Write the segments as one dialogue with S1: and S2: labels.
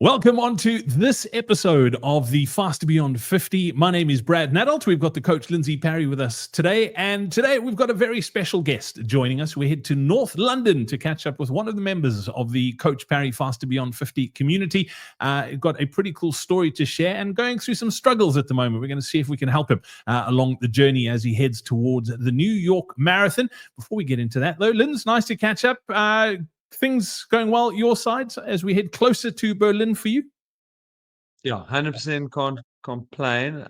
S1: Welcome on to this episode of the Faster Beyond 50. My name is Brad Nadalt. We've got the coach Lindsay Parry with us today. And today we've got a very special guest joining us. We head to North London to catch up with one of the members of the Coach Parry Faster Beyond 50 community. Got a pretty cool story to share and going through some struggles at the moment. We're going to see if we can help him along the journey as he heads towards the New York Marathon. Before we get into that though, Linz, nice to catch up. Things going well your side as we head closer to Berlin for you?
S2: Yeah, 100% can't complain.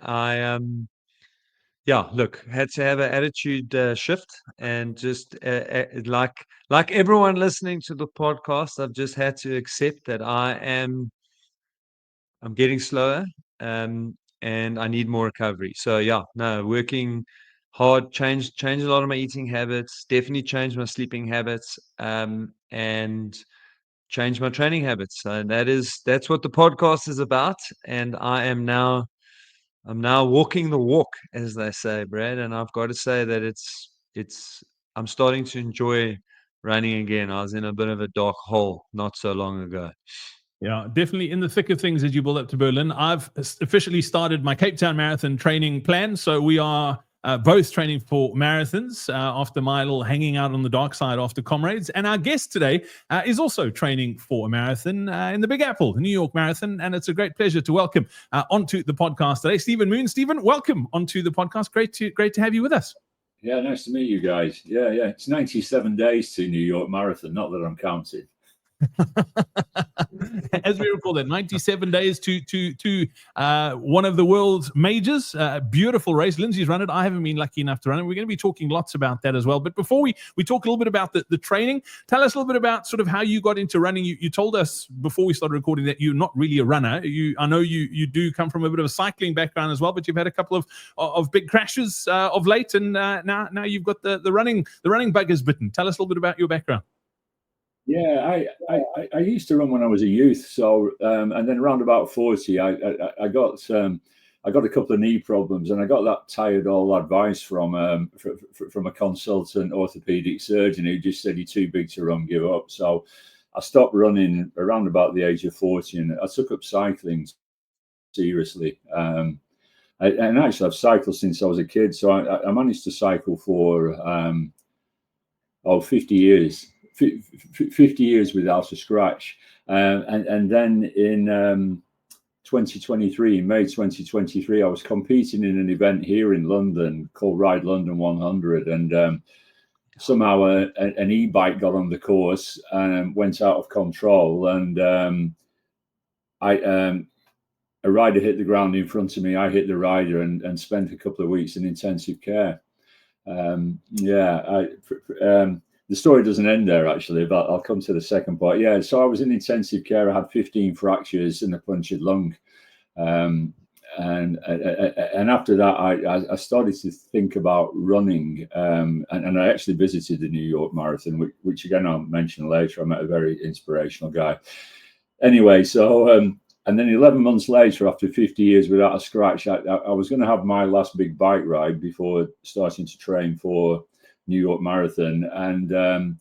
S2: Look, had to have an attitude shift and just like everyone listening to the podcast, I've just had to accept that I'm getting slower, and I need more recovery. So yeah, no, working hard, change a lot of my eating habits, definitely change my sleeping habits, and change my training habits. And that's what the podcast is about. And I'm now walking the walk, as they say, Brad. And I've got to say that I'm starting to enjoy running again. I was in a bit of a dark hole not so long ago.
S1: Yeah, definitely in the thick of things as you build up to Berlin. I've officially started my Cape Town Marathon training plan. So we are both training for marathons after my little hanging out on the dark side after Comrades. And our guest today is also training for a marathon in the Big Apple, the New York Marathon. And it's a great pleasure to welcome onto the podcast today, Stephen Moon. Stephen, welcome onto the podcast. Great to have you with us.
S3: Yeah, nice to meet you guys. Yeah. It's 97 days to New York Marathon, not that I'm counting.
S1: As we recall that 97 days to one of the world's majors. Beautiful race. Lindsay's run it. I haven't been lucky enough to run it. We're going to be talking lots about that as well. But before we talk a little bit about the training, tell us a little bit about sort of how you got into running. You told us before we started recording that you're not really a runner. I know you do come from a bit of a cycling background as well, but you've had a couple of big crashes of late, and now you've got the running bug has bitten. Tell us a little bit about your background.
S3: Yeah, I used to run when I was a youth. So and then around about 40, I got a couple of knee problems, and I got that tired old advice from a consultant orthopedic surgeon who just said, "You're too big to run, give up." So I stopped running around about the age of 40, and I took up cycling seriously. And actually, I've cycled since I was a kid. So I managed to cycle for 50 years. 50 years without a scratch, and then in 2023, in May 2023, I was competing in an event here in London called Ride London 100, and somehow an e-bike got on the course and went out of control, and a rider hit the ground in front of me. I hit the rider and spent a couple of weeks in intensive care. The story doesn't end there, actually, but I'll come to the second part. Yeah, so I was in intensive care. I had 15 fractures and a punctured lung. And after that, I started to think about running. And I actually visited the New York Marathon, which again, I'll mention later. I met a very inspirational guy. Anyway, so, and then 11 months later, after 50 years without a scratch, I was going to have my last big bike ride before starting to train for New York Marathon, and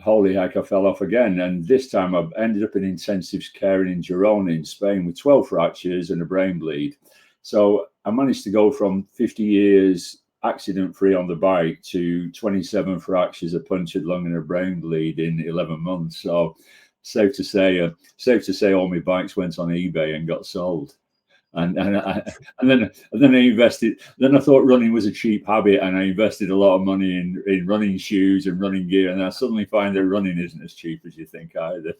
S3: holy heck, I fell off again. And this time I ended up in intensive care in Girona in Spain with 12 fractures and a brain bleed. So I managed to go from 50 years accident-free on the bike to 27 fractures, a punctured lung and a brain bleed in 11 months. So safe to say all my bikes went on eBay and got sold. And then I invested. Then I thought running was a cheap habit, and I invested a lot of money in running shoes and running gear. And I suddenly find that running isn't as cheap as you think either.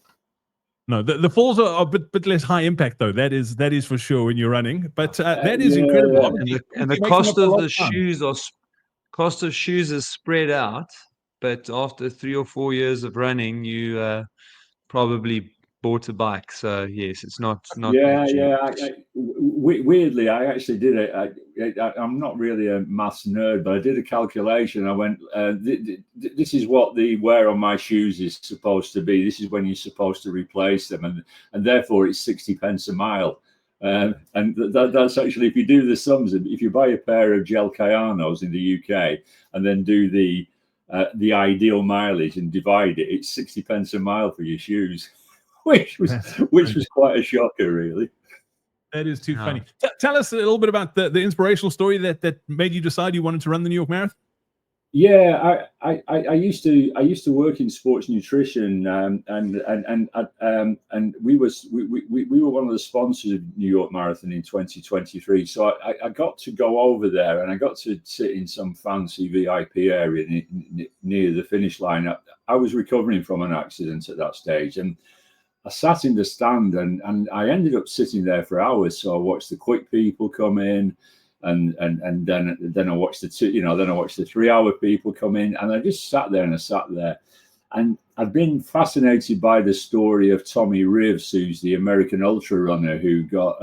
S1: No, the falls are a bit less high impact, though. That is for sure when you're running. But that is incredible.
S2: Yeah. And the cost of the shoes is spread out. But after 3 or 4 years of running, you probably bought a bike. So yes, it's not
S3: weirdly, I actually did it. I'm not really a maths nerd, but I did a calculation. I went, this is what the wear on my shoes is supposed to be. This is when you're supposed to replace them, and therefore it's 60 pence a mile. And that's actually, if you do the sums, if you buy a pair of gel Kayanos in the UK and then do the ideal mileage and divide it, it's 60 pence a mile for your shoes. which was quite a shocker, really.
S1: That is too
S2: Yeah.
S1: funny. Tell us a little bit about the inspirational story that made you decide you wanted to run the New York Marathon.
S3: Yeah, I used to work in sports nutrition, and we were one of the sponsors of New York Marathon in 2023. So I got to go over there, and I got to sit in some fancy VIP area near the finish line. I was recovering from an accident at that stage, and I sat in the stand, and I ended up sitting there for hours. So I watched the quick people come in. And then I watched the 3 hour people come in, and I just sat there and I'd been fascinated by the story of Tommy Rivs, who's the American ultra runner who got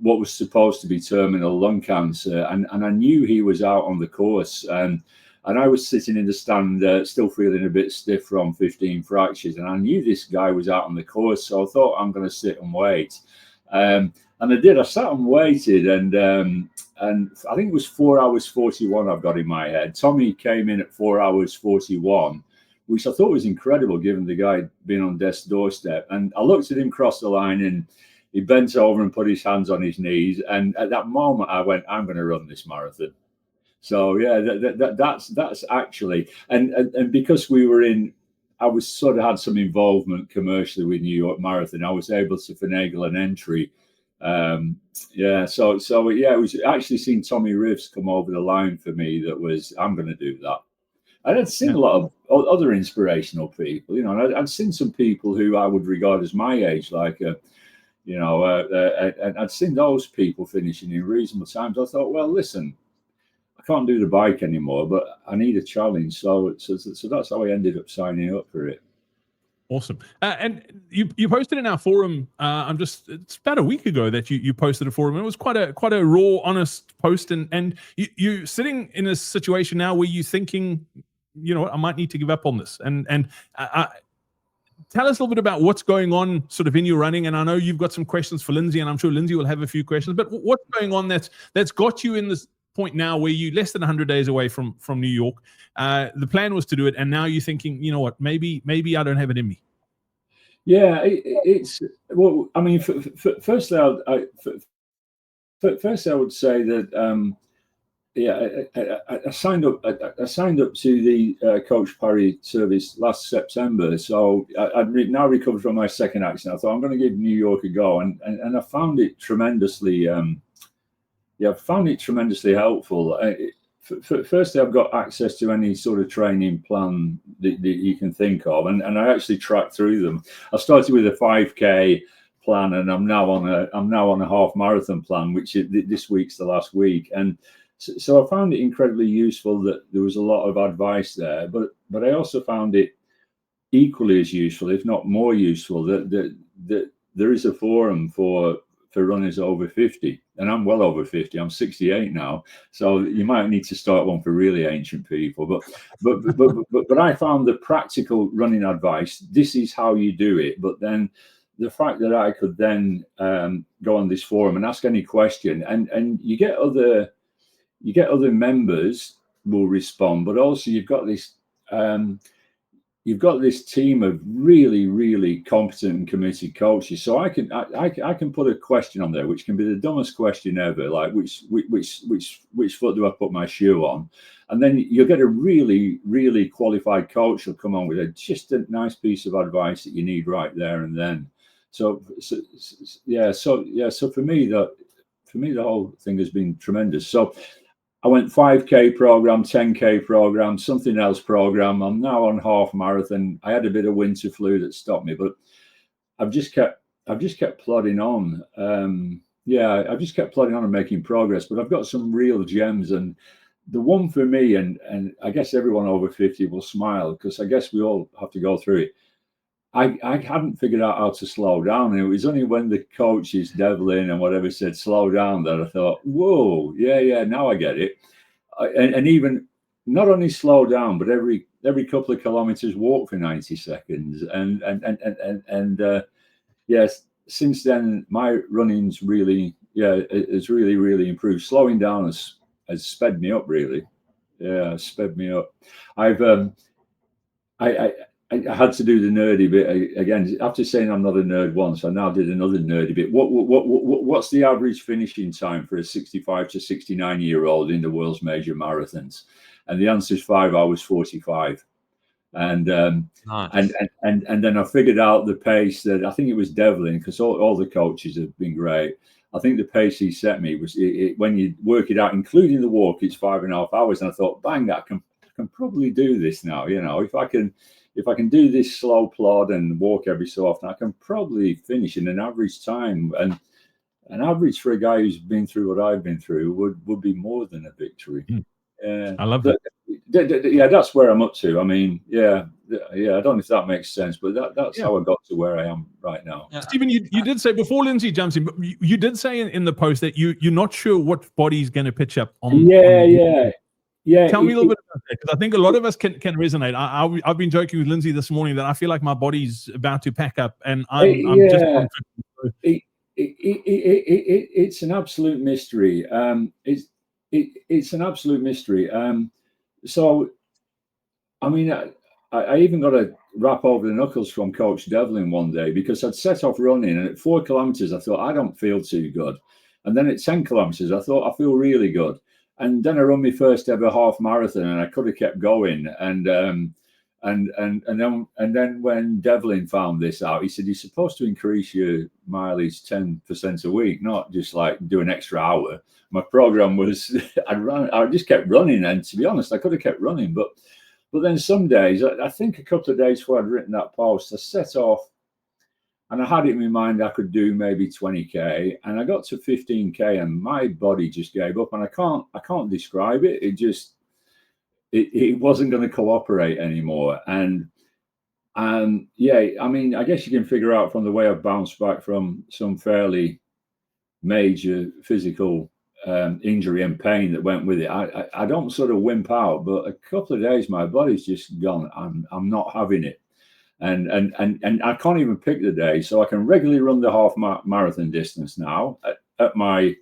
S3: what was supposed to be terminal lung cancer, and I knew he was out on the course, and I was sitting in the stand still feeling a bit stiff from 15 fractures, and I knew this guy was out on the course, so I thought, I'm going to sit and wait. And I did. I sat and waited, and I think it was 4 hours 41 I've got in my head. Tommy came in at 4 hours 41, which I thought was incredible given the guy being on death's doorstep. And I looked at him cross the line, and he bent over and put his hands on his knees. And at that moment, I went, I'm going to run this marathon. So yeah, that's actually, and because we were in, I was sort of had some involvement commercially with New York Marathon. I was able to finagle an entry. So it was actually seeing Tommy Rivs come over the line for me that was, I'm going to do that. And I'd seen a lot of other inspirational people, and I'd seen some people who I would regard as my age, like, and I'd seen those people finishing in reasonable times. I thought, well, listen, I can't do the bike anymore, but I need a challenge. So that's how I ended up signing up for it.
S1: Awesome. And you posted in our forum. It's about a week ago that you posted a forum. It was quite a raw, honest post. And you sitting in a situation now where you're thinking, I might need to give up on this. And tell us a little bit about what's going on sort of in your running. And I know you've got some questions for Lindsay, and I'm sure Lindsay will have a few questions. But what's going on that's got you in this point now where you less than 100 days away from New York? The plan was to do it, and now you're thinking, you know what, maybe I don't have it in me.
S3: Yeah, it's well. I mean, firstly, I would say that I signed up. I signed up to the Coach Parry service last September, so I'd now recovered from my second accident. I thought I'm going to give New York a go, and I found it tremendously. I found it tremendously helpful. Firstly, I've got access to any sort of training plan that you can think of, and I actually track through them. I started with a 5K plan, and I'm now on a half marathon plan, which this week's the last week. And so I found it incredibly useful that there was a lot of advice there, but I also found it equally as useful, if not more useful, that there is a forum for runners over 50, and I'm well over 50. I'm 68 now, so you might need to start one for really ancient people. But I found the practical running advice. This is how you do it. But then the fact that I could then go on this forum and ask any question, and you get other members will respond, but also you've got this team of really, really competent and committed coaches. So I can put a question on there, which can be the dumbest question ever, like which foot do I put my shoe on? And then you'll get a really, really qualified coach who'll come on with just a nice piece of advice that you need right there and then. So for me, the whole thing has been tremendous. So I went 5K program, 10K program, something else program. I'm now on half marathon. I had a bit of winter flu that stopped me, but I've just kept plodding on. I've just kept plodding on and making progress. But I've got some real gems, and the one for me, and I guess everyone over 50 will smile, because I guess we all have to go through it. I hadn't figured out how to slow down, and it was only when the coaches, Devlin and whatever, said slow down that I thought, whoa, yeah, now I get it. And even not only slow down, but every couple of kilometers walk for 90 seconds, and yes, since then my running's really it's really improved. Slowing down has sped me up, really. Yeah, sped me up. I had to do the nerdy bit again. After saying I'm not a nerd once, I now did another nerdy bit. What's the average finishing time for a 65 to 69-year-old in the world's major marathons? And the answer is 5 hours 45. And
S2: Nice.
S3: and then I figured out the pace that I think it was Devlin, because all the coaches have been great. I think the pace he set me was when you work it out, including the walk, it's 5.5 hours. And I thought, bang, I can probably do this now. You know, if I can do this slow plod and walk every so often, I can probably finish in an average time. And an average for a guy who's been through what I've been through would be more than a victory.
S1: I love that.
S3: Yeah, that's where I'm up to. I mean, yeah. I don't know if that makes sense, but that's how I got to where I am right now.
S1: Yeah. Stephen, you did say before Lindsay jumps in, but you did say in the post that you're not sure what body's going to pitch up on.
S3: Yeah.
S1: Tell me a little bit about that, because I think a lot of us can resonate. I've been joking with Lindsay this morning that I feel like my body's about to pack up, and I'm just on 50.
S3: It's an absolute mystery. It's an absolute mystery. So, I mean, I even got a rap over the knuckles from Coach Devlin one day, because I'd set off running, and at 4 kilometers, I thought, I don't feel too good. And then at 10 kilometers, I thought, I feel really good. And then I run my first ever half marathon, and I could have kept going. And then when Devlin found this out, he said, you're supposed to increase your mileage 10% a week, not just like do an extra hour. My program was, I just kept running. And to be honest, I could have kept running, but then some days, I think a couple of days before I'd written that post, I set off, and I had it in my mind I could do maybe 20k, and I got to 15k, and my body just gave up, and I can't describe it. It wasn't going to cooperate anymore. And yeah, I mean, I guess you can figure out from the way I've bounced back from some fairly major physical injury and pain that went with it. I don't sort of wimp out, but a couple of days my body's just gone. I'm not having it, and I can't even pick the day. So I can regularly run the half marathon distance now at my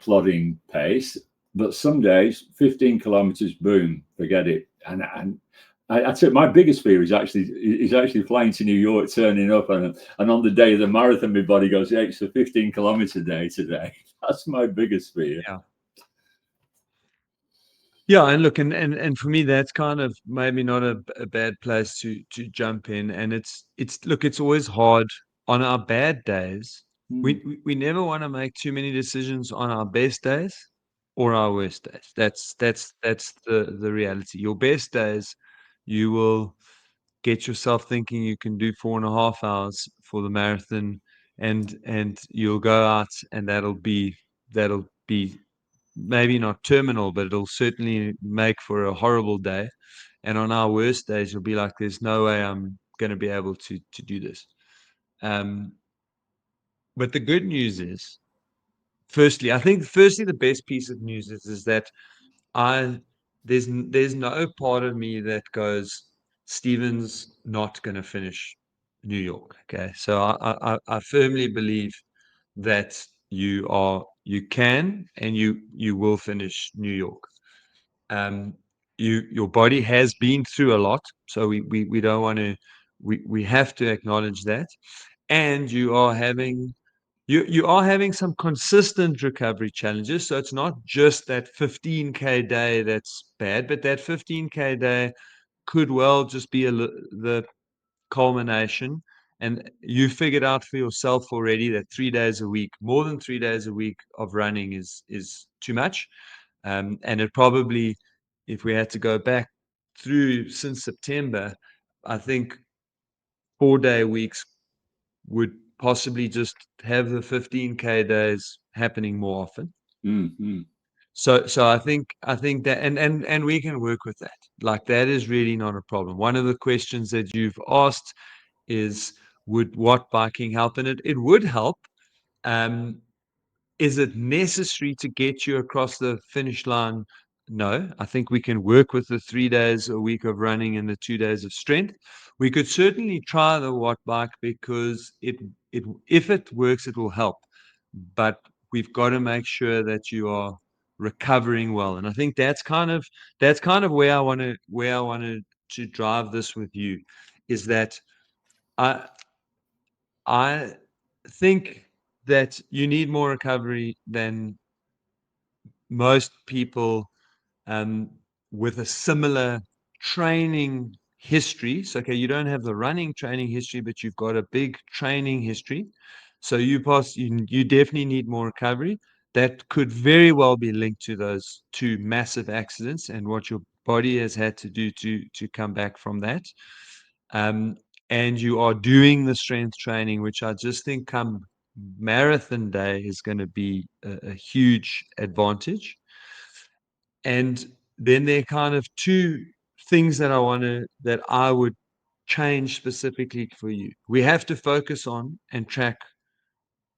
S3: plodding pace. But some days, 15 kilometers, boom, forget it. And I took my biggest fear is actually flying to New York, turning up, and on the day of the marathon, my body goes, yeah, it's a 15-kilometer day today. That's my biggest fear.
S2: Yeah, and look, and for me, that's kind of maybe not a bad place to jump in. And it's always hard on our bad days. We never want to make too many decisions on our best days or our worst days. That's the reality. Your best days, you will get yourself thinking you can do 4.5 hours for the marathon, and you'll go out, and that'll be maybe not terminal, but it'll certainly make for a horrible day. And on our worst days, you'll be like, there's no way I'm going to be able to do this. But the good news is, firstly, the best piece of news is that there's no part of me that goes, Stephen's not going to finish New York. Okay. So I firmly believe that you can, and you will finish New York. Your body has been through a lot, so we don't want to, we have to acknowledge that. And you are having some consistent recovery challenges. So it's not just that 15k day that's bad, but that 15k day could well just be the culmination. And you figured out for yourself already that 3 days a week, more than 3 days a week of running is too much. And it probably, if we had to go back through since September, I think 4-day weeks would possibly just have the 15k days happening more often.
S3: Mm-hmm.
S2: So I think that, and we can work with that. Like, that is really not a problem. One of the questions that you've asked is, would watt biking help? And it would help. Is it necessary to get you across the finish line? No, I think we can work with the 3 days a week of running and the 2 days of strength. We could certainly try the watt bike, because if it works, it will help. But we've got to make sure that you are recovering well. And I think that's kind of where I want to to drive this with you is that I think that you need more recovery than most people with a similar training history. So, okay, you don't have the running training history, but you've got a big training history. So you definitely need more recovery. That could very well be linked to those two massive accidents and what your body has had to do to come back from that. And you are doing the strength training, which I just think come marathon day is going to be a huge advantage. And then there are kind of two things that I would change specifically for you. We have to focus on and track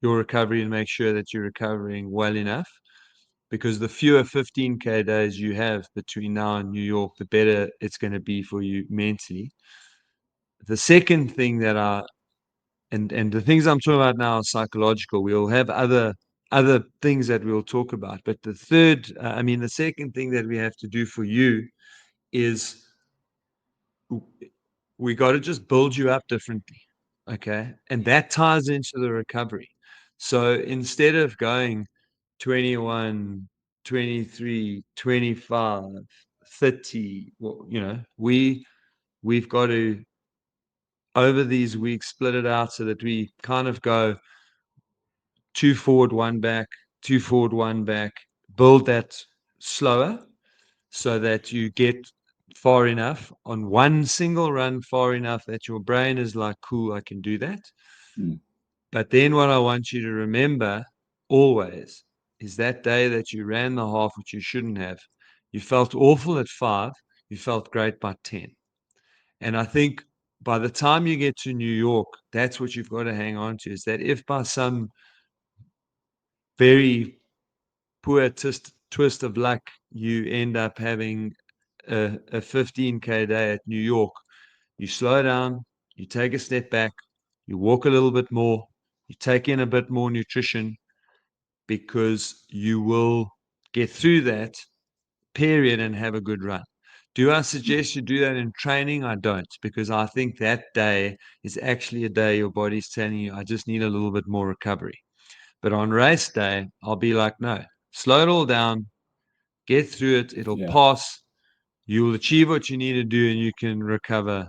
S2: your recovery and make sure that you're recovering well enough, because the fewer 15K days you have between now and New York, the better it's going to be for you mentally. The second thing that and the things I'm talking about now are psychological. We'll have other things that we'll talk about. But the second thing that we have to do for you is we got to just build you up differently. Okay. And that ties into the recovery. So instead of going 21, 23, 25, 30, we've got to, over these weeks, split it out so that we kind of go 2 forward, 1 back, 2 forward, 1 back, build that slower so that you get far enough on one single run, far enough that your brain is like, cool, I can do that. But then what I want you to remember always is that day that you ran the half, which you shouldn't have. You felt awful at 5, you felt great by 10. And I think by the time you get to New York, that's what you've got to hang on to, is that if by some very poor twist of luck, you end up having a 15K day at New York, you slow down, you take a step back, you walk a little bit more, you take in a bit more nutrition, because you will get through that period and have a good run. Do I suggest you do that in training? I don't, because I think that day is actually a day your body's telling you, I just need a little bit more recovery. But on race day, I'll be like, no, slow it all down, get through it, it'll pass, you'll achieve what you need to do, and you can recover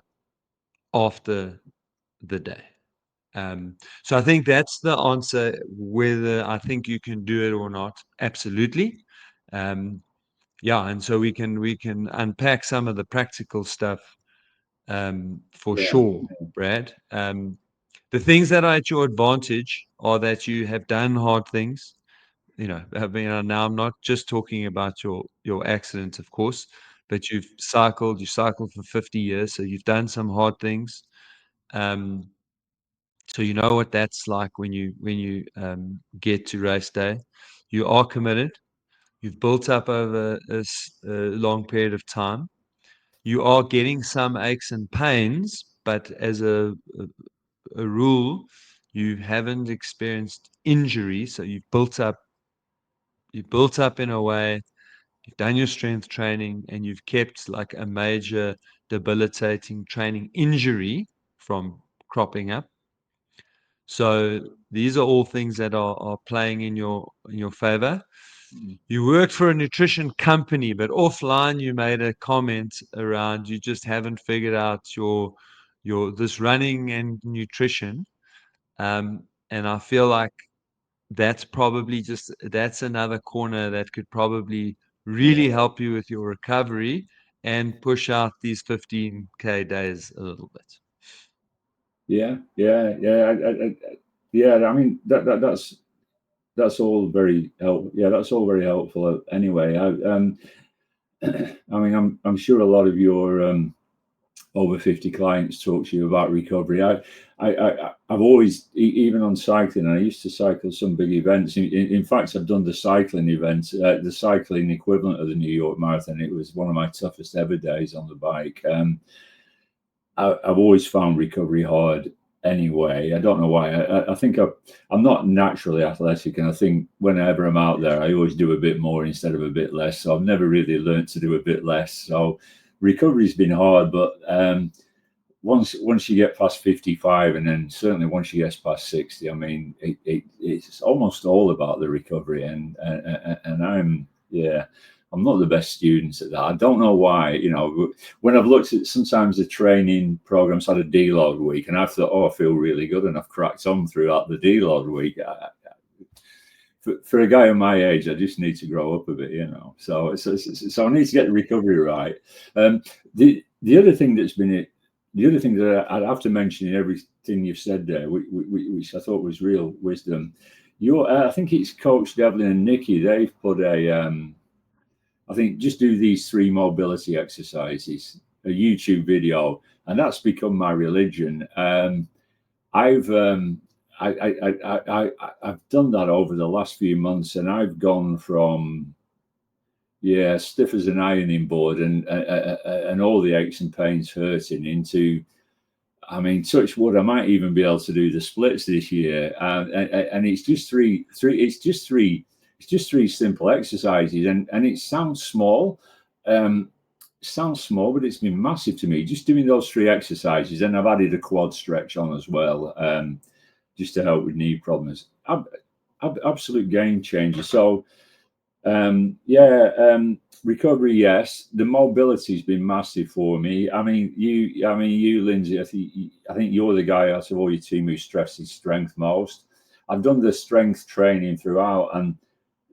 S2: after the day. So I think that's the answer. Whether I think you can do it or not, absolutely. And so we can unpack some of the practical stuff for sure, Brad. The things that are at your advantage are that you have done hard things. Now I'm not just talking about your accident, of course, but you cycled for 50 years, so you've done some hard things. So you know what that's like when you get to race day. You are committed. You've built up over a long period of time. You are getting some aches and pains, but as a rule, you haven't experienced injury. So you've built up in a way. You've done your strength training, and you've kept like a major debilitating training injury from cropping up. So these are all things that are playing in your favor. You worked for a nutrition company, but offline you made a comment around you just haven't figured out your this running and nutrition. And I feel like that's another corner that could probably really help you with your recovery and push out these 15K days a little bit.
S3: I mean that's all very helpful. Yeah, that's all very helpful. Anyway, I'm sure a lot of your over 50 clients talk to you about recovery. I've always, even on cycling, I used to cycle some big events. In fact, I've done the cycling event, the cycling equivalent of the New York Marathon. It was one of my toughest ever days on the bike. I've always found recovery hard anyway. I don't know why. I think I'm not naturally athletic, and I think whenever I'm out there, I always do a bit more instead of a bit less. So I've never really learned to do a bit less. So recovery's been hard, but once you get past 55, and then certainly once you get past 60, I mean, it's almost all about the recovery, and I'm not the best student at that. I don't know why. You know, when I've looked at sometimes the training programs had a delog week, and I thought, oh, I feel really good, and I've cracked on throughout the delog week. For a guy of my age, I just need to grow up a bit, you know. So I need to get the recovery right. The other thing that I'd have to mention in everything you've said there, which I thought was real wisdom, I think it's Coach Devlin and Nikki. They've put I think just do these 3 mobility exercises, a YouTube video, and that's become my religion. I've done that over the last few months, and I've gone from stiff as an ironing board and all the aches and pains hurting into, I mean, touch wood, I might even be able to do the splits this year, and it's just three simple exercises, and it sounds small. But it's been massive to me just doing those 3 exercises, and I've added a quad stretch on as well, just to help with knee problems. Absolute game changer. So recovery, yes. The mobility's been massive for me. I mean, you, Lindsay. I think you're the guy out of all your team who stresses strength most. I've done the strength training throughout, and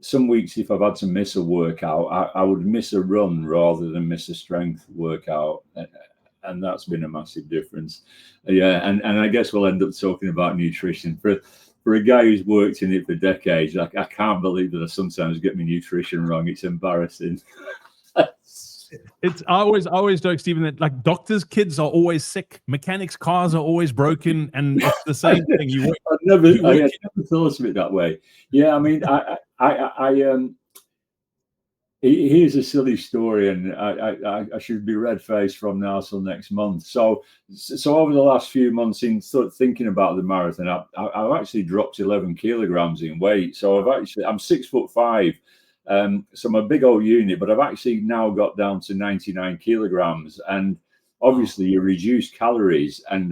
S3: some weeks, if I've had to miss a workout, I would miss a run rather than miss a strength workout, and that's been a massive difference. And I guess we'll end up talking about nutrition. For a guy who's worked in it for decades, I can't believe that I sometimes get my nutrition wrong. It's embarrassing.
S1: I always joke, Stephen, that like doctors' kids are always sick, mechanics' cars are always broken, and it's the same thing.
S3: I never thought of it that way. Yeah, I mean, here's a silly story, and I should be red faced from now till next month. So over the last few months, in sort of thinking about the marathon, I've actually dropped 11 kilograms in weight. So I'm 6'5". So I'm a big old unit, but I've actually now got down to 99 kilograms, and obviously you reduce calories, and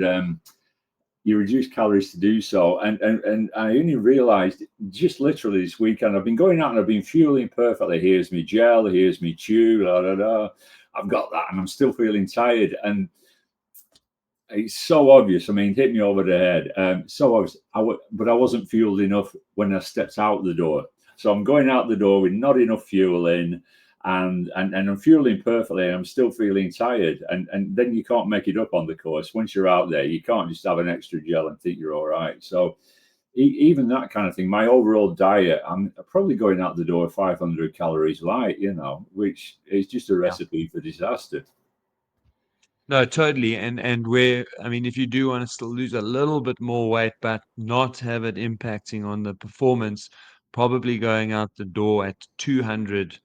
S3: to do so. And I only realized just literally this weekend, I've been going out and I've been fueling perfectly. Here's me gel, here's me chew, I've got that, and I'm still feeling tired. And it's so obvious. I mean, hit me over the head. So obvious. But I wasn't fueled enough when I stepped out the door. So I'm going out the door with not enough fuel in, and I'm fueling perfectly, and I'm still feeling tired. And then you can't make it up on the course. Once you're out there, you can't just have an extra gel and think you're all right. So even that kind of thing, my overall diet, I'm probably going out the door 500 calories light, you know, which is just a recipe for disaster.
S2: No, totally. And I mean, if you do want to still lose a little bit more weight, but not have it impacting on the performance, probably going out the door at 200,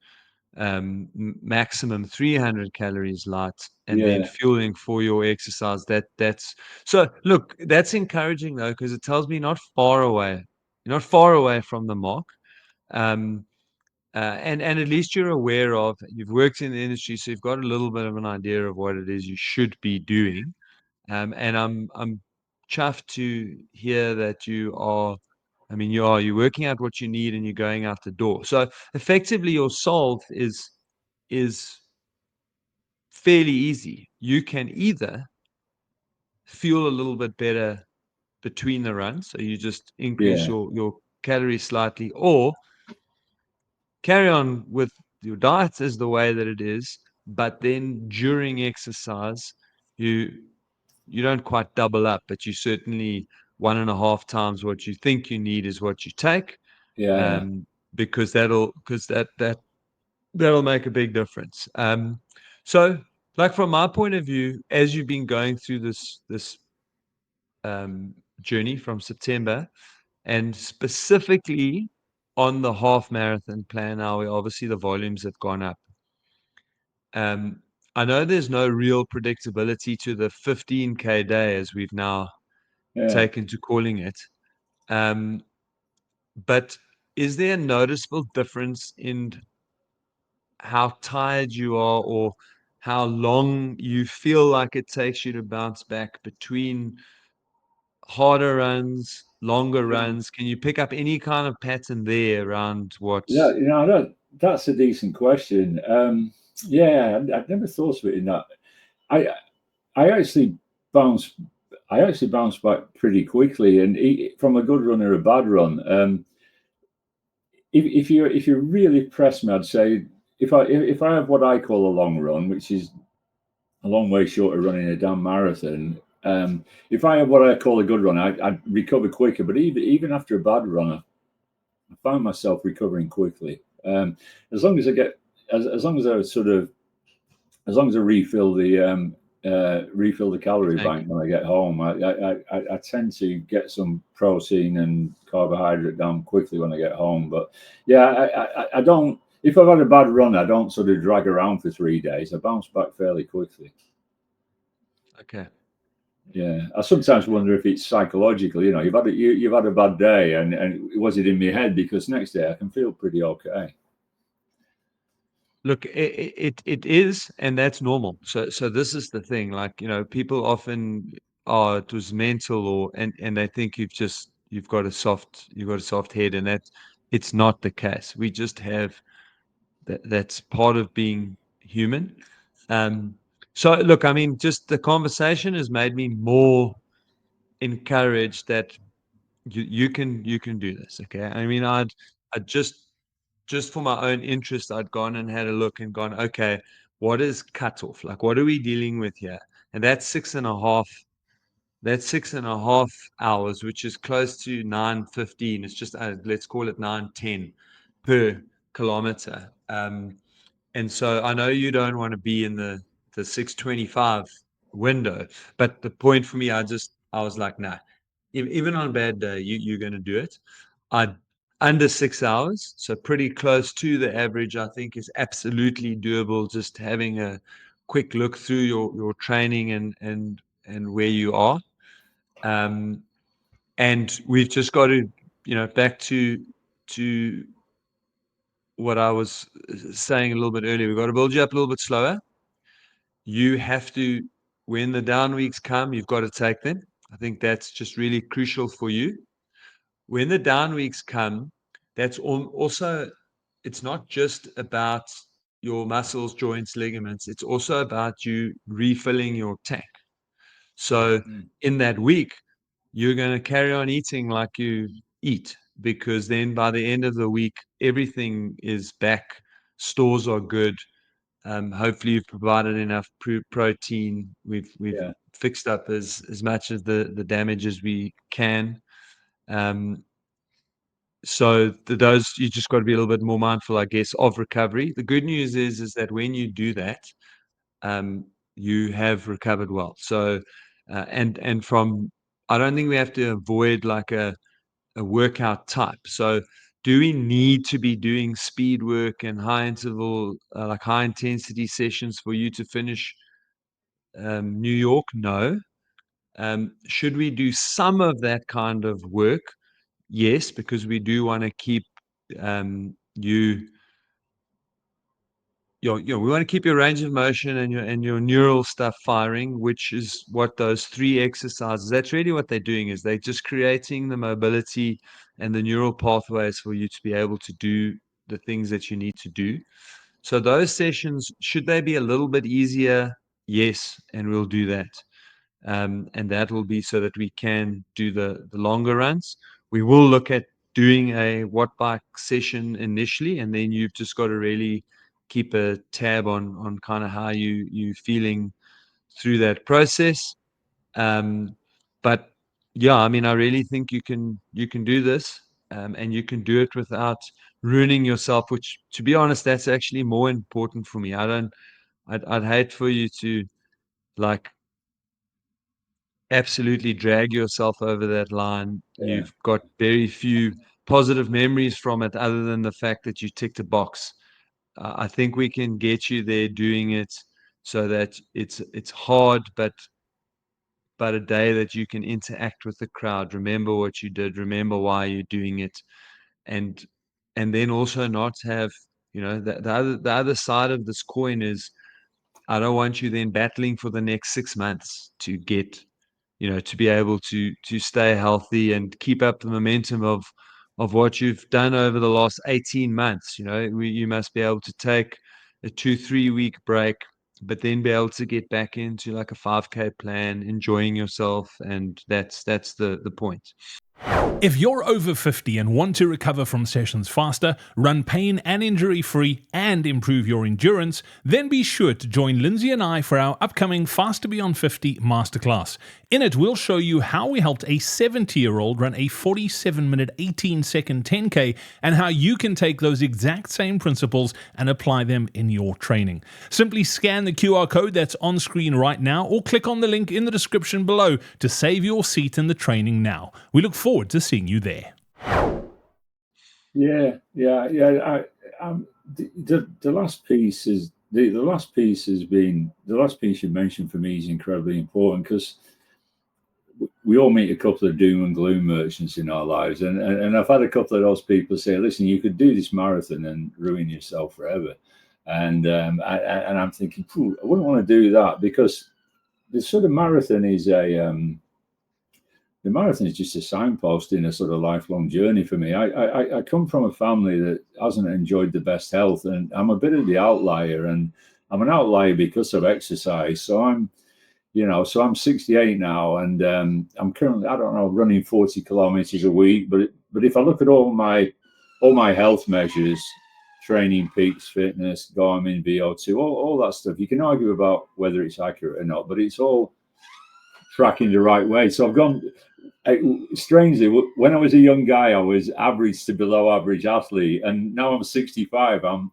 S2: maximum 300 calories light, and then fueling for your exercise. That's so. Look, that's encouraging though, because it tells me you're not far away from the mark. And at least you're aware of, you've worked in the industry, so you've got a little bit of an idea of what it is you should be doing. And I'm chuffed to hear that you're working out what you need and you're going out the door. So effectively your solve is fairly easy. You can either feel a little bit better between the runs, so you just increase your calories slightly, or carry on with your diet is the way that it is, but then during exercise, you don't quite double up, but you certainly 1.5 times what you think you need is what you take. Because that'll make a big difference. So like from my point of view, as you've been going through this journey from September, and specifically on the half marathon plan now, where obviously the volumes have gone up. I know there's no real predictability to the 15K day, as we've now taken to calling it. But is there a noticeable difference in how tired you are, or how long you feel like it takes you to bounce back between harder runs, longer runs? Can you pick up any kind of pattern there around what?
S3: Yeah, I don't. That's a decent question. Yeah, I'd never thought of it in that. I I actually bounce. I actually bounce back pretty quickly, and from a good run or a bad run. If you really press me, I'd say if I have what I call a long run, which is a long way short of running a damn marathon. If I have what I call a good run, I'd recover quicker. But even after a bad run, I find myself recovering quickly. As long as I get, as long as I sort of, as long as I refill the calorie bank when I get home, I tend to get some protein and carbohydrate down quickly when I get home. But yeah, I don't. If I've had a bad run, I don't sort of drag around for 3 days. I bounce back fairly quickly.
S2: Okay.
S3: Yeah, I sometimes wonder if it's psychological. You've had a bad day, and was it in my head? Because next day I can feel pretty okay.
S2: Look, it is, and that's normal. So this is the thing. Like, people often, oh, it was mental, and they think you've got a soft head, and it's not the case. We just have that's part of being human. Um, so look, I mean, just the conversation has made me more encouraged that you can do this. Okay. I mean, I'd just for my own interest, I'd gone and had a look and gone, okay, what is cutoff? Like, what are we dealing with here? And that's 6.5. That's 6.5 hours, which is close to 9:15. It's just let's call it 9:10 per kilometer. And so I know you don't want to be in the 6:25 window, but the point for me, I was like, nah, even on a bad day, you're going to do it. I Under 6 hours, so pretty close to the average, I think is absolutely doable. Just having a quick look through your training and where you are. And we've just got to, back to what I was saying a little bit earlier. We've got to build you up a little bit slower. You have to, when the down weeks come, you've got to take them. I think that's just really crucial for you. When the down weeks come, that's also, it's not just about your muscles, joints, ligaments. It's also about you refilling your tank. So in that week, you're going to carry on eating like you eat, because then by the end of the week, everything is back. Stores are good. Hopefully, you've provided enough protein. We've
S3: Yeah,
S2: fixed up as much of the damage as we can. So those, you just got to be a little bit more mindful, I guess, of recovery. The good news is that when you do that, you have recovered well. So and from, I don't think we have to avoid like a workout type. So do we need to be doing speed work and high interval, like high intensity sessions for you to finish New York? No. Should we do some of that kind of work? Yes, because we do want to keep you we want to keep your range of motion and your neural stuff firing, which is what those 3 exercises, that's really what they're doing, is they're just creating the mobility and the neural pathways for you to be able to do the things that you need to do. So those sessions, should they be a little bit easier? Yes, and we'll do that. And that will be so that we can do the longer runs. We will look at doing a watt bike session initially, and then you've just got to really keep a tab on kind of how you feeling through that process. But yeah, I mean, I really think you can do this, and you can do it without ruining yourself. Which, to be honest, that's actually more important for me. I'd hate for you to, like, absolutely drag yourself over that line.
S3: yeah,
S2: You've got very few positive memories from it, other than the fact that you ticked a box. I think we can get you there doing it so that it's hard, but a day that you can interact with the crowd. Remember what you did. Remember why you're doing it, and and then also not have, the other side of this coin is, I don't want you then battling for the next 6 months to get, to be able to stay healthy and keep up the momentum of what you've done over the last 18 months. You must be able to take a 2-3 week break, but then be able to get back into like a 5K plan, enjoying yourself, and that's the point.
S1: If you're over 50 and want to recover from sessions faster, run pain and injury free, and improve your endurance, then be sure to join Lindsay and I for our upcoming Faster Beyond 50 Masterclass. In it, we'll show you how we helped a 70-year-old run a 47-minute, 18-second 10K, and how you can take those exact same principles and apply them in your training. Simply scan the QR code that's on screen right now, or click on the link in the description below to save your seat in the training now. We look forward to seeing you there.
S3: Yeah. The last piece is the last piece has been the last piece you mentioned for me is incredibly important, because we all meet a couple of doom and gloom merchants in our lives, and I've had a couple of those people say, "Listen, you could do this marathon and ruin yourself forever," and I'm thinking, I wouldn't want to do that, because the sort of marathon is the marathon is just a signpost in a sort of lifelong journey for me. I come from a family that hasn't enjoyed the best health, and I'm a bit of the outlier, and I'm an outlier because of exercise. So I'm 68 now, and I'm currently, I don't know, running 40 kilometers a week. But if I look at all my health measures, training peaks, fitness, Garmin, VO2, all that stuff, you can argue about whether it's accurate or not, but it's all tracking the right way. So I've gone. Strangely, when I was a young guy, I was average to below average athlete, and now I'm 65. I'm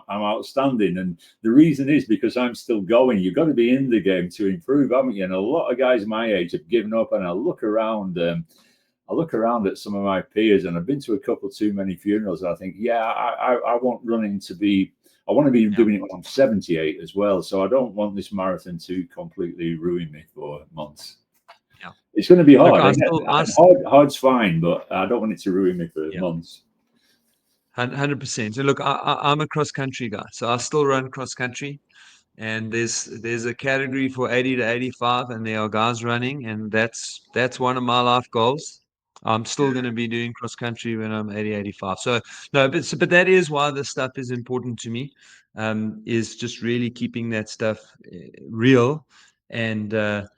S3: outstanding, and the reason is because I'm still going. You've got to be in the game to improve, haven't you? And a lot of guys my age have given up. And I look around at some of my peers, and I've been to a couple too many funerals. And I think, I want running to be. I want to be doing it when I'm 78 as well. So I don't want this marathon to completely ruin me for months.
S2: Yeah.
S3: It's going to be hard.
S2: Look,
S3: hard's fine, but I don't want it to ruin me for months.
S2: 100%. So look, I'm a cross country guy, so I still run cross country, and there's a category for 80 to 85, and there are guys running, and that's one of my life goals. I'm still going to be doing cross country when I'm 80, 85. So no, but that is why this stuff is important to me, is just really keeping that stuff real, and and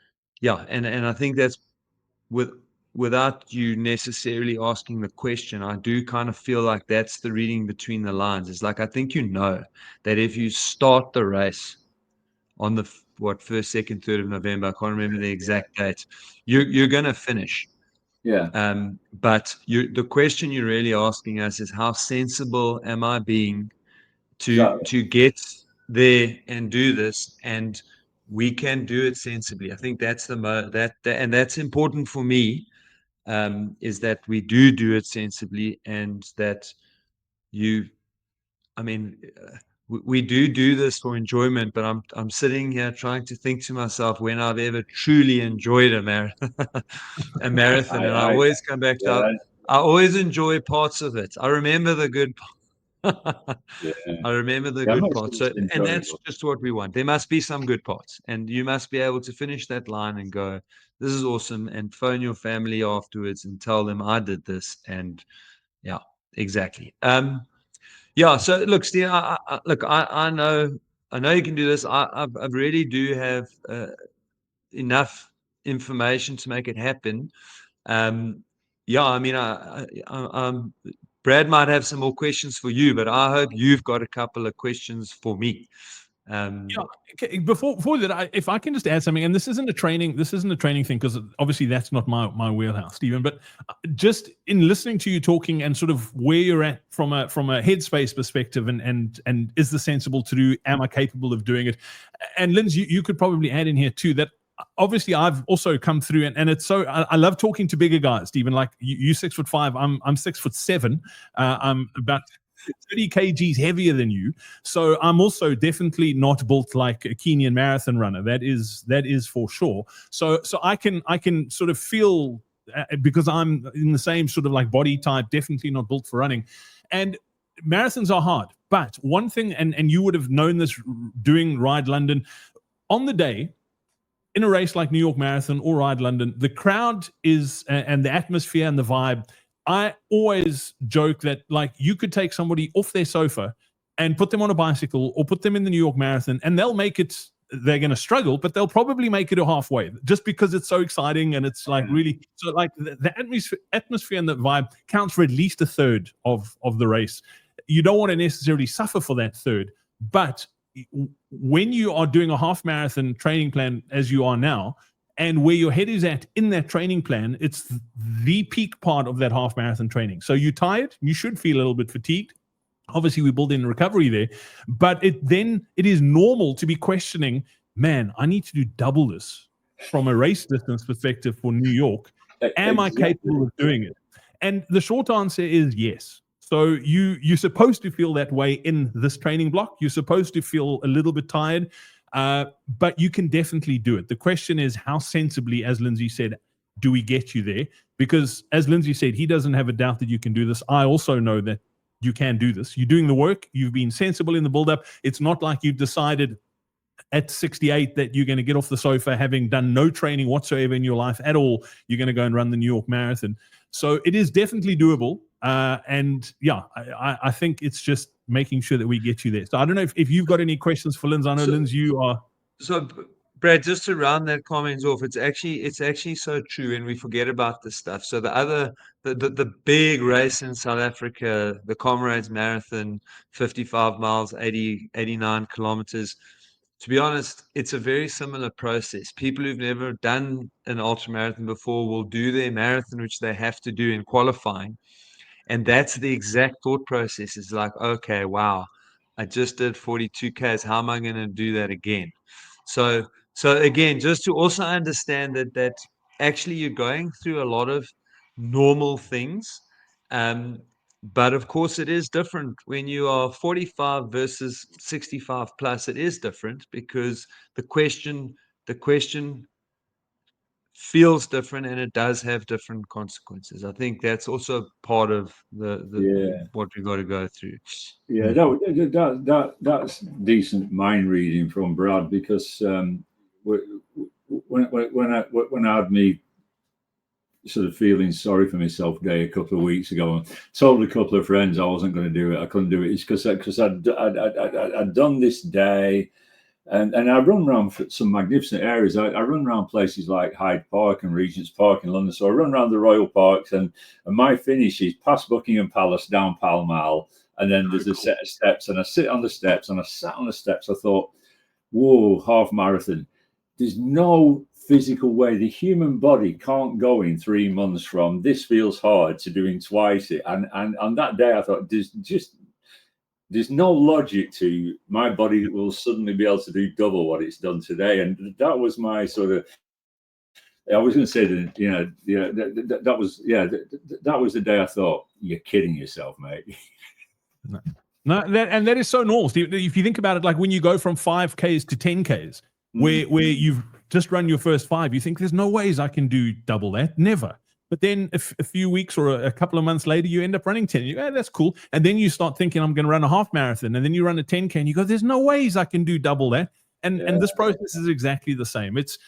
S2: I think that's without you necessarily asking the question, I do kind of feel like that's the reading between the lines. It's like, I think that if you start the race on the 1st, 2nd, 3rd of November, I can't remember the exact date, you're going to finish.
S3: Yeah.
S2: But the question you're really asking us is, how sensible am I being to get there and do this? And we can do it sensibly. I think that's and that's important for me. Is that we do it sensibly, and that we do this for enjoyment. But I'm sitting here trying to think to myself when I've ever truly enjoyed a marathon, and I always come back to I always enjoy parts of it. I remember the good. I remember the good parts. So, and that's just what we want. There must be some good parts, and you must be able to finish that line and go, "This is awesome," and phone your family afterwards and tell them I did this. And yeah, exactly. So look, Steve, I know you can do this. I really do have enough information to make it happen. Brad might have some more questions for you, but I hope you've got a couple of questions for me.
S1: Before that, if I can just add something, and this isn't a training thing, because obviously that's not my wheelhouse, Stephen. But just in listening to you talking and sort of where you're at from a headspace perspective, and is this sensible to do? Am I capable of doing it? And Lindsay, you could probably add in here too that obviously I've also come through, and it's so I love talking to bigger guys, Stephen. Like you 6'5", I'm 6'7". I'm about 30 kgs heavier than you, so I'm also definitely not built like a Kenyan marathon runner. That is for sure. So I can sort of feel, because I'm in the same sort of like body type, definitely not built for running. And marathons are hard. But one thing, and you would have known this doing Ride London, on the day, in a race like New York Marathon or Ride London, the crowd is, and the atmosphere and the vibe, I always joke that like you could take somebody off their sofa and put them on a bicycle or put them in the New York Marathon, and they'll make it. They're going to struggle, but they'll probably make it halfway just because it's so exciting and it's like really so. Like the atmosphere and the vibe counts for at least a third of the race. You don't want to necessarily suffer for that third, but when you are doing a half marathon training plan as you are now, and where your head is at in that training plan, it's the peak part of that half marathon training. So you're tired, you should feel a little bit fatigued. Obviously, we build in recovery there, but it is normal to be questioning, man, I need to do double this from a race distance perspective for New York. Am I capable of doing it? And the short answer is yes. So you're supposed to feel that way in this training block. You're supposed to feel a little bit tired, but you can definitely do it. The question is how sensibly, as Lindsay said, do we get you there? Because as Lindsay said, he doesn't have a doubt that you can do this. I also know that you can do this. You're doing the work. You've been sensible in the build-up. It's not like you've decided at 68 that you're going to get off the sofa having done no training whatsoever in your life at all. You're going to go and run the New York Marathon. So it is definitely doable. And yeah, I think it's just making sure that we get you there. So I don't know if you've got any questions for Linz. I know, Linz, you are.
S2: So, Brad, just to round that comment off, it's actually so true, and we forget about this stuff. So the big race in South Africa, the Comrades Marathon, 55 miles, 89 kilometers. To be honest, it's a very similar process. People who've never done an ultramarathon before will do their marathon, which they have to do in qualifying. And that's the exact thought process. It's like, okay, wow, I just did 42Ks. How am I going to do that again? So again, just to also understand that actually you're going through a lot of normal things. But of course it is different when you are 45 versus 65 plus. It is different because the question feels different and it does have different consequences. I think that's also part of the what we got to go through.
S3: Yeah, that's decent mind reading from Brad, because when I had me sort of feeling sorry for myself day a couple of weeks ago, and told a couple of friends I wasn't going to do it. I couldn't do it. It's because I'd done this day. And I run around some magnificent areas. I run around places like Hyde Park and Regent's Park in London. So I run around the Royal Parks, and my finish is past Buckingham Palace, down Pall Mall, and then there's a set of steps, and I sit on the steps, and I sat on the steps. I thought, whoa, half marathon. There's no physical way. The human body can't go in 3 months from this feels hard to doing twice it. And on that day, I thought, there's no logic to my body will suddenly be able to do double what it's done today. And that was my sort of, I was going to say that, that was the day I thought, you're kidding yourself, mate.
S1: No, that is so normal. If you think about it, like when you go from 5Ks to 10Ks, where you've just run your first 5, you think there's no ways I can do double that. Never. But then a few weeks or a couple of months later, you end up running 10. You go, that's cool. And then you start thinking, I'm going to run a half marathon. And then you run a 10K and you go, there's no ways I can do double that. And this process is exactly the same. It's,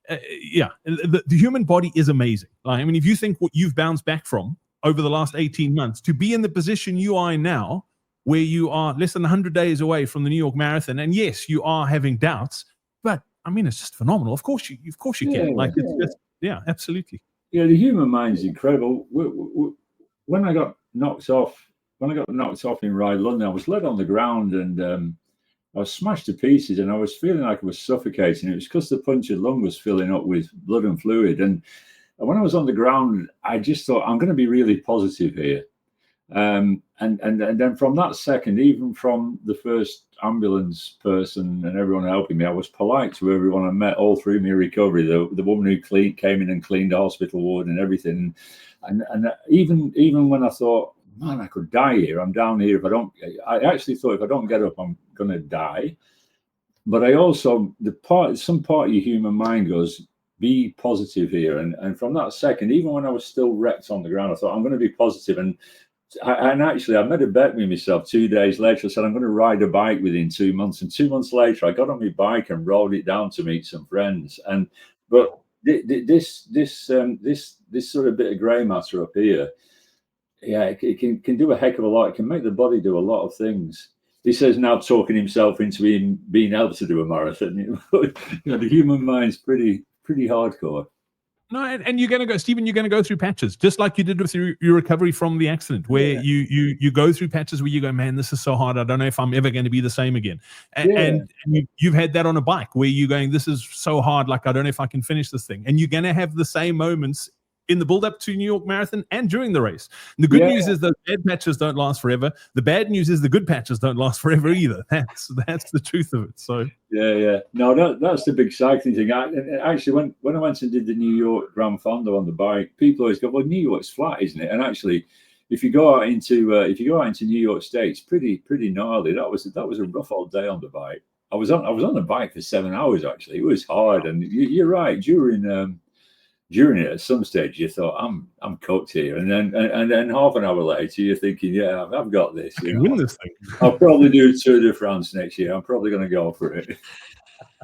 S1: the human body is amazing. Like, I mean, if you think what you've bounced back from over the last 18 months to be in the position you are in now, where you are less than 100 days away from the New York Marathon. And yes, you are having doubts, but I mean, it's just phenomenal. Of course you can. Like, it's just, absolutely.
S3: Yeah, the human mind is incredible. When I got knocked off in Ride London, I was led on the ground, and I was smashed to pieces, and I was feeling like I was suffocating. It was because the punctured lung was filling up with blood and fluid. And when I was on the ground, I just thought, I'm going to be really positive here. And then from that second, even from the first ambulance person and everyone helping me, I was polite to everyone I met all through my recovery. The woman who came in and cleaned the hospital ward and everything, and even when I thought, man, I could die here. I'm down here. I actually thought if I don't get up, I'm gonna die. But I also some part of your human mind goes, be positive here. And from that second, even when I was still wrecked on the ground, I thought I'm going to be positive. And And actually, I made a bet with myself 2 days later. I said, I'm going to ride a bike within 2 months. And 2 months later, I got on my bike and rode it down to meet some friends. But this sort of bit of grey matter up here, yeah, it can do a heck of a lot. It can make the body do a lot of things. He says now talking himself into being able to do a marathon. The human mind's pretty hardcore.
S1: No, and you're going to go, Stephen, you're going to go through patches, just like you did with your recovery from the accident, where you go through patches where you go, man, this is so hard. I don't know if I'm ever going to be the same again. And you've had that on a bike where you're going, this is so hard. Like, I don't know if I can finish this thing. And you're going to have the same moments in the build up to New York Marathon and during the race. And the good news is those bad patches don't last forever. The bad news is the good patches don't last forever either. That's the truth of it. So
S3: no, that's the big cycling thing. Actually, when I went and did the New York Grand Fondo on the bike, people always go, well, New York's flat, isn't it? And actually, if you go out into New York State, it's pretty gnarly. That was a rough old day on the bike. I was on the bike for 7 hours. Actually, it was hard. And you're right, during it, at some stage, you thought, I'm cooked here, and then half an hour later, you're thinking, yeah, I've got this.
S1: I can win this thing.
S3: I'll probably do Tour de France next year. I'm probably going to go for it.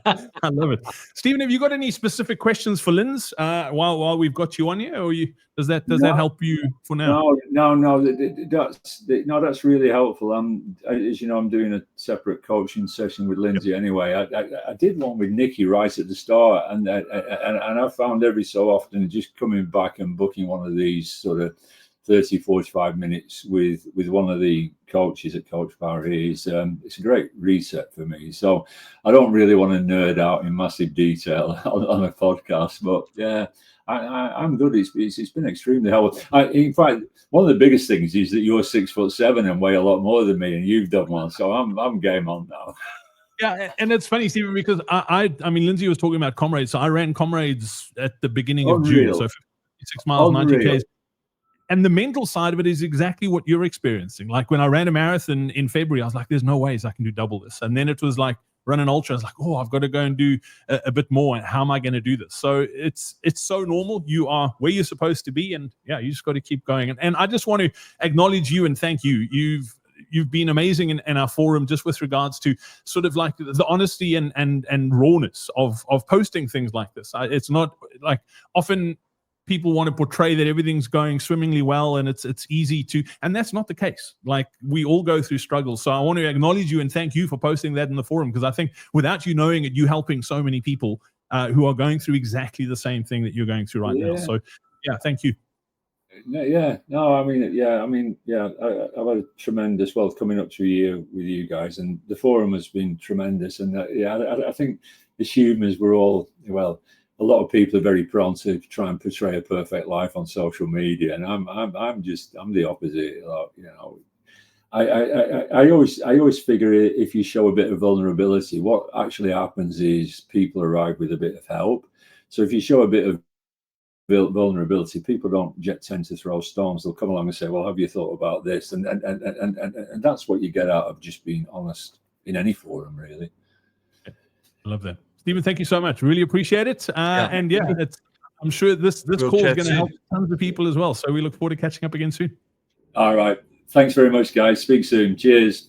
S1: I love it, Stephen. Have you got any specific questions for Linz while we've got you on here, or does that help you for now?
S3: No, that's really helpful. As you know, I'm doing a separate coaching session with Lindsay anyway. I did one with Nikki right at the start, and I found every so often just coming back and booking one of these sort of 30, 45 minutes with one of the coaches at Coach Paris. It's a great reset for me. So I don't really want to nerd out in massive detail on a podcast, but yeah, I'm good. It's been extremely helpful. In fact, one of the biggest things is that you're 6'7" and weigh a lot more than me, and you've done one. So I'm game on now.
S1: Yeah, and it's funny, Stephen, because I mean, Lindsay was talking about Comrades. So I ran Comrades at the beginning of June, so 56 miles, 90 Ks. And the mental side of it is exactly what you're experiencing. Like when I ran a marathon in February, I was like, there's no ways I can do double this. And then it was like, run an ultra. I was like, oh, I've got to go and do a bit more. And how am I going to do this? So it's so normal. You are where you're supposed to be. And yeah, you just got to keep going. And I just want to acknowledge you and thank you. You've been amazing in our forum just with regards to sort of like the honesty and rawness of posting things like this. It's not like often people want to portray that everything's going swimmingly well and it's easy to, and that's not the case. Like we all go through struggles. So I want to acknowledge you and thank you for posting that in the forum, because I think without you knowing it, you're helping so many people who are going through exactly the same thing that you're going through right now. So yeah, thank you.
S3: I've had a tremendous, coming up to a year with you guys, and the forum has been tremendous. And I think as humans, we're all, a lot of people are very prone to try and portray a perfect life on social media, and I'm the opposite. I always figure if you show a bit of vulnerability, what actually happens is people arrive with a bit of help. So if you show a bit of vulnerability, people don't tend to throw stones. They'll come along and say, well, have you thought about this? And that's what you get out of just being honest in any forum, really.
S1: I love that. Stephen, thank you so much. Really appreciate it. And yeah, I'm sure this call is going to help tons of people as well. So we look forward to catching up again soon.
S3: All right. Thanks very much, guys. Speak soon. Cheers.